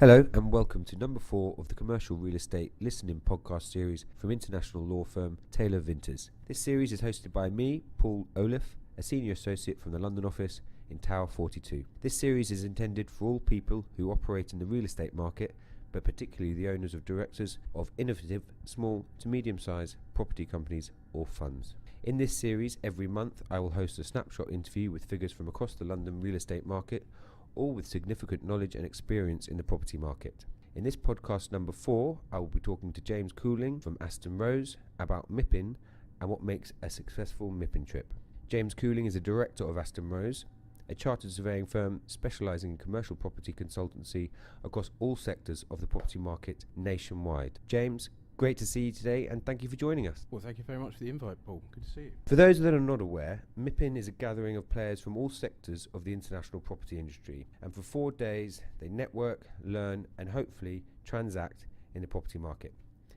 Hello and welcome to number 4 of the Commercial Real Estate Listening Podcast series from international law firm Taylor Vinters. This series is hosted by me, Paul Olliff, a senior associate from the London office in Tower 42. This series is intended for all people who operate in the real estate market, but particularly the owners of directors of innovative small to medium-sized property companies or funds. In this series, every month I will host a snapshot interview with figures from across the London real estate market, all with significant knowledge and experience in the property market. In this podcast number 4, I will be talking to James Coulling from Aston about MIPIM and what makes a successful MIPIM trip. James Coulling is a director of Aston, a chartered surveying firm specialising in commercial property consultancy across all sectors of the property market nationwide. James, great to see you today and thank you for joining us. Well, thank you very much for the invite, Paul. Good to see you. For those that are not aware, MIPIM is a gathering of players from all sectors of the international property industry, and for 4 days they network, learn and hopefully transact in the property market.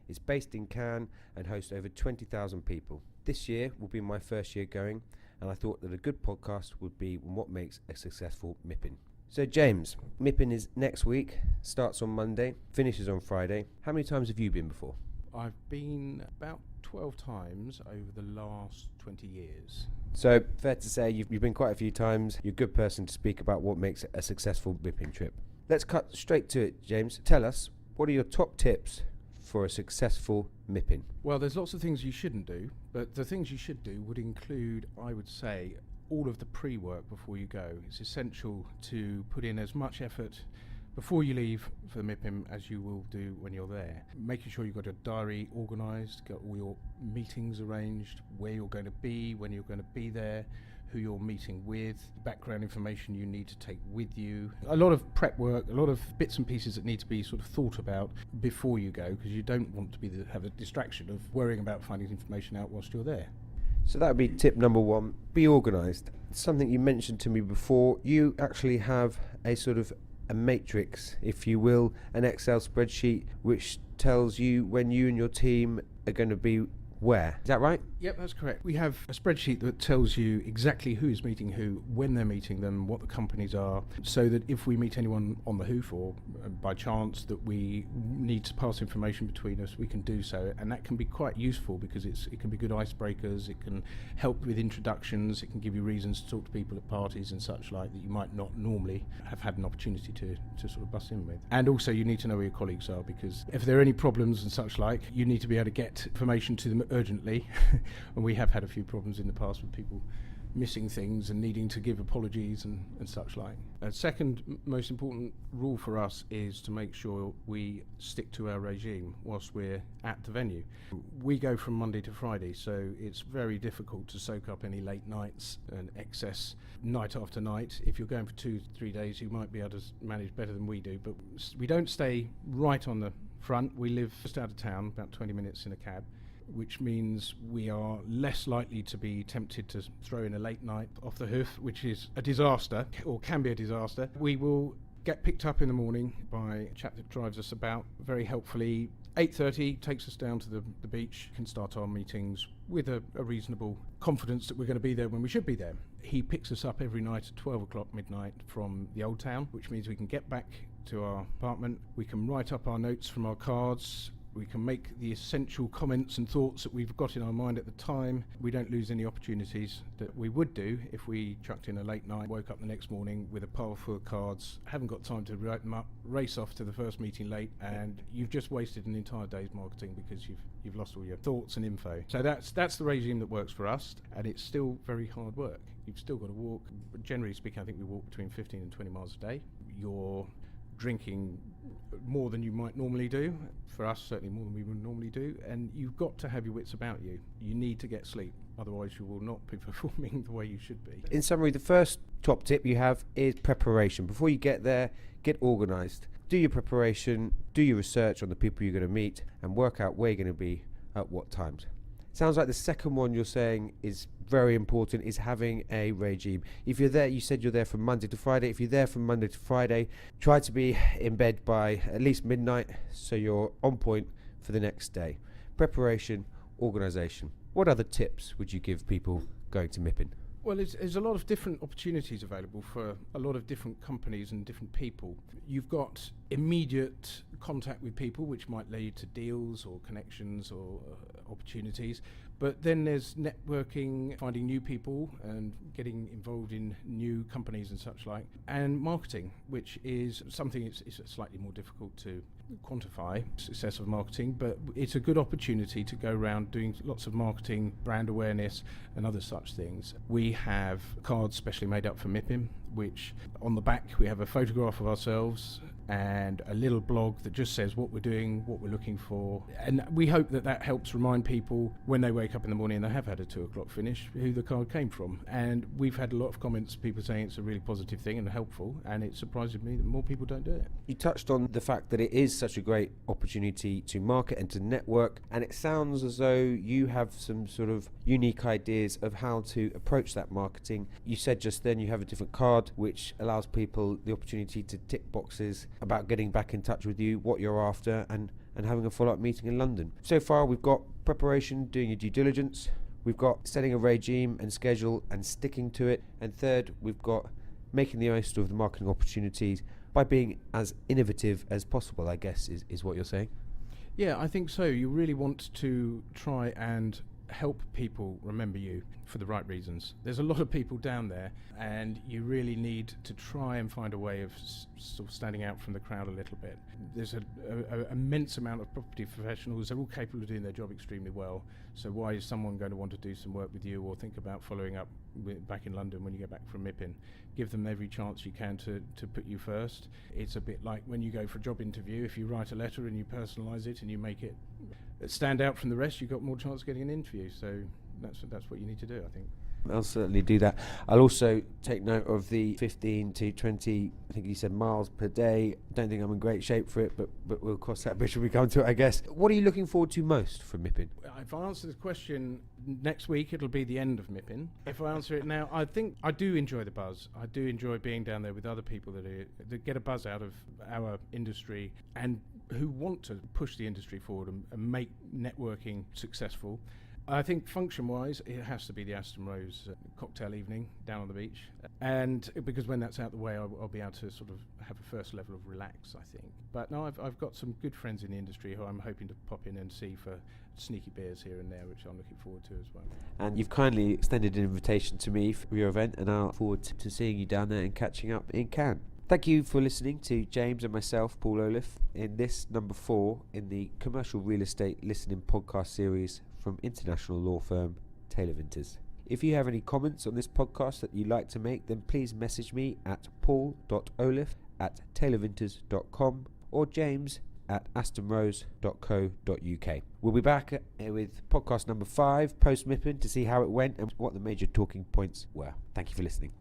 It's based in Cannes and hosts over 20,000 people. This year will be my first year going, and I thought that a good podcast would be what makes a successful MIPIM. So James, MIPIM is next week, starts on Monday, finishes on Friday. How many times have you been before? I've been about 12 times over the last 20 years. So fair to say you've been quite a few times. You're a good person to speak about what makes a successful MIPIM trip. Let's cut straight to it, James. Tell us, what are your top tips for a successful MIPIM? Well, there's lots of things you shouldn't do, but the things you should do would include, I would say, all of the pre-work before you go. It's essential to put in as much effort before you leave for the MIPIM as you will do when you're there. Making sure you've got your diary organised, got all your meetings arranged, where you're going to be, when you're going to be there, who you're meeting with, background information you need to take with you. A lot of prep work, a lot of bits and pieces that need to be sort of thought about before you go, because you don't want to have a distraction of worrying about finding information out whilst you're there. So that would be tip number 1, be organised. Something you mentioned to me before, you actually have a sort of a matrix, if you will, an Excel spreadsheet which tells you when you and your team are going to be where. Is that right? Yep, that's correct. We have a spreadsheet that tells you exactly who's meeting who, when they're meeting them, what the companies are, so that if we meet anyone on the hoof or by chance that we need to pass information between us, we can do so. And that can be quite useful because it can be good icebreakers, it can help with introductions, it can give you reasons to talk to people at parties and such like that you might not normally have had an opportunity to sort of bust in with. And also you need to know where your colleagues are, because if there are any problems and such like, you need to be able to get information to them urgently. And we have had a few problems in the past with people missing things and needing to give apologies and such like. A second most important rule for us is to make sure we stick to our regime whilst we're at the venue. We go from Monday to Friday, so it's very difficult to soak up any late nights and excess night after night. If you're going for 2-3 days, you might be able to manage better than we do, but we don't stay right on the front. We live just out of town, about 20 minutes in a cab, which means we are less likely to be tempted to throw in a late night off the hoof, which is a disaster, or can be a disaster. We will get picked up in the morning by a chap that drives us about very helpfully. 8:30 takes us down to the beach, can start our meetings with a reasonable confidence that we're going to be there when we should be there. He picks us up every night at 12 o'clock midnight from the Old Town, which means we can get back to our apartment, we can write up our notes from our cards, we can make the essential comments and thoughts that we've got in our mind at the time. We don't lose any opportunities that we would do if we chucked in a late night, woke up the next morning with a pile full of cards, haven't got time to write them up, race off to the first meeting late, and you've just wasted an entire day's marketing because you've lost all your thoughts and info. So that's the regime that works for us, and it's still very hard work. You've still got to walk. Generally speaking, I think we walk between 15 and 20 miles a day. You're drinking more than you might normally do, for us certainly more than we would normally do, and you've got to have your wits about you. You need to get sleep, otherwise you will not be performing the way you should be. In summary, the first top tip you have is preparation. Before you get there, get organised. Do your preparation, do your research on the people you're going to meet, and work out where you're going to be at what times. Sounds like the second one you're saying is very important, is having a regime. If you're there, you said you're there from Monday to Friday. If you're there from Monday to Friday, try to be in bed by at least midnight so you're on point for the next day. Preparation, organisation. What other tips would you give people going to MIPIM? Well, there's a lot of different opportunities available for a lot of different companies and different people. You've got immediate contact with people, which might lead to deals or connections or opportunities. But then there's networking, finding new people and getting involved in new companies and such like. And marketing, which is something it's slightly more difficult to quantify, success of marketing, but it's a good opportunity to go around doing lots of marketing, brand awareness and other such things. We have cards specially made up for MIPIM, which on the back we have a photograph of ourselves and a little blog that just says what we're doing, what we're looking for. And we hope that helps remind people when they wake up in the morning and they have had a 2 o'clock finish who the card came from. And we've had a lot of comments, people saying it's a really positive thing and helpful, and it surprises me that more people don't do it. You touched on the fact that it is such a great opportunity to market and to network, and it sounds as though you have some sort of unique ideas of how to approach that marketing. You said just then you have a different card which allows people the opportunity to tick boxes about getting back in touch with you, what you're after, and having a follow-up meeting in London. So far we've got preparation, doing your due diligence, we've got setting a regime and schedule and sticking to it, and third we've got making the most of the marketing opportunities by being as innovative as possible, I guess is what you're saying. Yeah, I think so. You really want to try and help people remember you for the right reasons. There's a lot of people down there, and you really need to try and find a way of sort of standing out from the crowd a little bit. There's an immense amount of property professionals. They're all capable of doing their job extremely well. So why is someone going to want to do some work with you or think about following up back in London when you get back from MIPIM? Give them every chance you can to put you first. It's a bit like when you go for a job interview. If you write a letter and you personalise it and you make it stand out from the rest, you've got more chance of getting an interview. So that's what you need to do, I think. I'll certainly do that. I'll also take note of the 15 to 20, I think you said miles per day. Don't think I'm in great shape for it, but we'll cross that bridge when we come to it, I guess. What are you looking forward to most from MIPIM? If I answer this question next week, it'll be the end of MIPIM. If I answer it now, I think I do enjoy the buzz. I do enjoy being down there with other people that get a buzz out of our industry and who want to push the industry forward and make networking successful. I think function-wise, it has to be the Aston Rose cocktail evening down on the beach. And because when that's out the way, I'll be able to sort of have a first level of relax, I think. But no, I've got some good friends in the industry who I'm hoping to pop in and see for sneaky beers here and there, which I'm looking forward to as well. And you've kindly extended an invitation to me for your event, and I'll look forward to seeing you down there and catching up in Cannes. Thank you for listening to James and myself, Paul Olliff, in this number 4 in the Commercial Real Estate Listening podcast series from international law firm Taylor Vinters. If you have any comments on this podcast that you'd like to make, then please message me at paul.olliff@taylorvinters.com or james@astonrose.co.uk. We'll be back with podcast number 5 post MIPIM to see how it went and what the major talking points were. Thank you for listening.